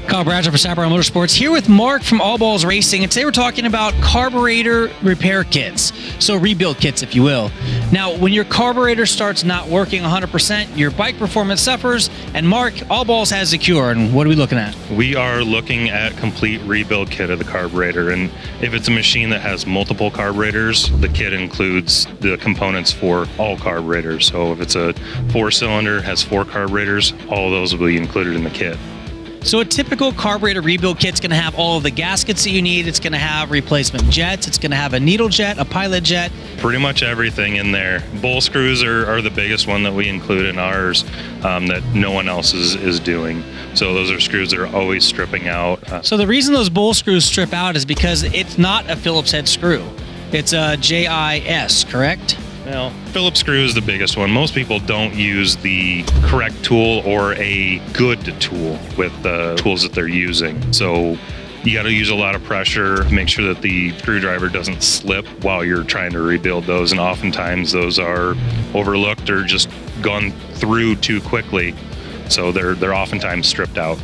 Kyle Bradshaw for Chaparral Motorsports here with Mark from All Balls Racing, and today we're talking about carburetor repair kits, so rebuild kits if you will. Now when your carburetor starts not working 100%, your bike performance suffers, and Mark, All Balls has the cure. And what are we looking at? We are looking at complete rebuild kit of the carburetor, and if it's a machine that has multiple carburetors, the kit includes the components for all carburetors. So if it's a 4-cylinder, has 4 carburetors, all of those will be included in the kit. So a typical carburetor rebuild kit's going to have all of the gaskets that you need. It's going to have replacement jets. It's going to have a needle jet, a pilot jet. Pretty much everything in there. Bowl screws are the biggest one that we include in ours that no one else is doing. So those are screws that are always stripping out. So the reason those bowl screws strip out is because it's not a Phillips head screw. It's a JIS, correct? Well, Phillips screw is the biggest one. Most people don't use the correct tool or a good tool with the tools that they're using. So you got to use a lot of pressure, make sure that the screwdriver doesn't slip while you're trying to rebuild those. And oftentimes those are overlooked or just gone through too quickly. So they're oftentimes stripped out.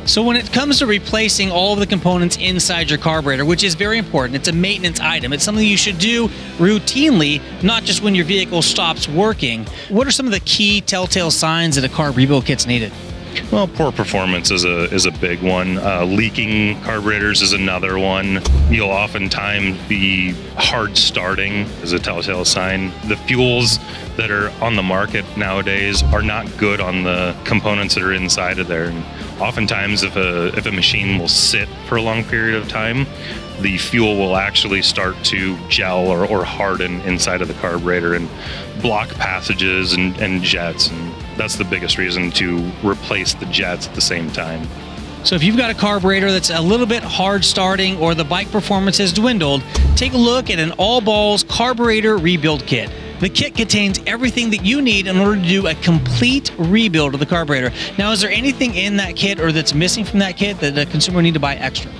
So when it comes to replacing all of the components inside your carburetor, which is very important, it's a maintenance item. It's something you should do routinely, not just when your vehicle stops working. What are some of the key telltale signs that a carb rebuild kit's needed? Well, poor performance is a big one. Leaking carburetors is another one. You'll oftentimes be hard starting is a telltale sign. The fuels that are on the market nowadays are not good on the components that are inside of there. And oftentimes, if a machine will sit for a long period of time, the fuel will actually start to gel or harden inside of the carburetor and block passages and jets. And that's the biggest reason to replace the jets at the same time. So if you've got a carburetor that's a little bit hard starting or the bike performance has dwindled, take a look at an All Balls carburetor rebuild kit. The kit contains everything that you need in order to do a complete rebuild of the carburetor. Now, is there anything in that kit or that's missing from that kit that the consumer will need to buy extra?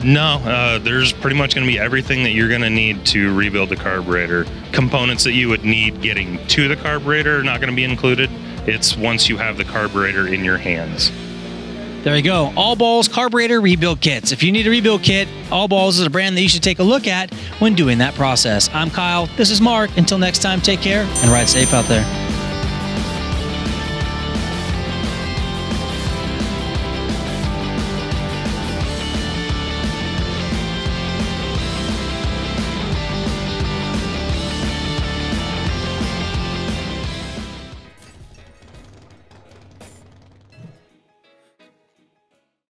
No, there's pretty much going to be everything that you're going to need to rebuild the carburetor. Components that you would need getting to the carburetor are not going to be included. It's once you have the carburetor in your hands. There you go. All Balls carburetor rebuild kits. If you need a rebuild kit, All Balls is a brand that you should take a look at when doing that process. I'm Kyle. This is Mark. Until next time, take care and ride safe out there.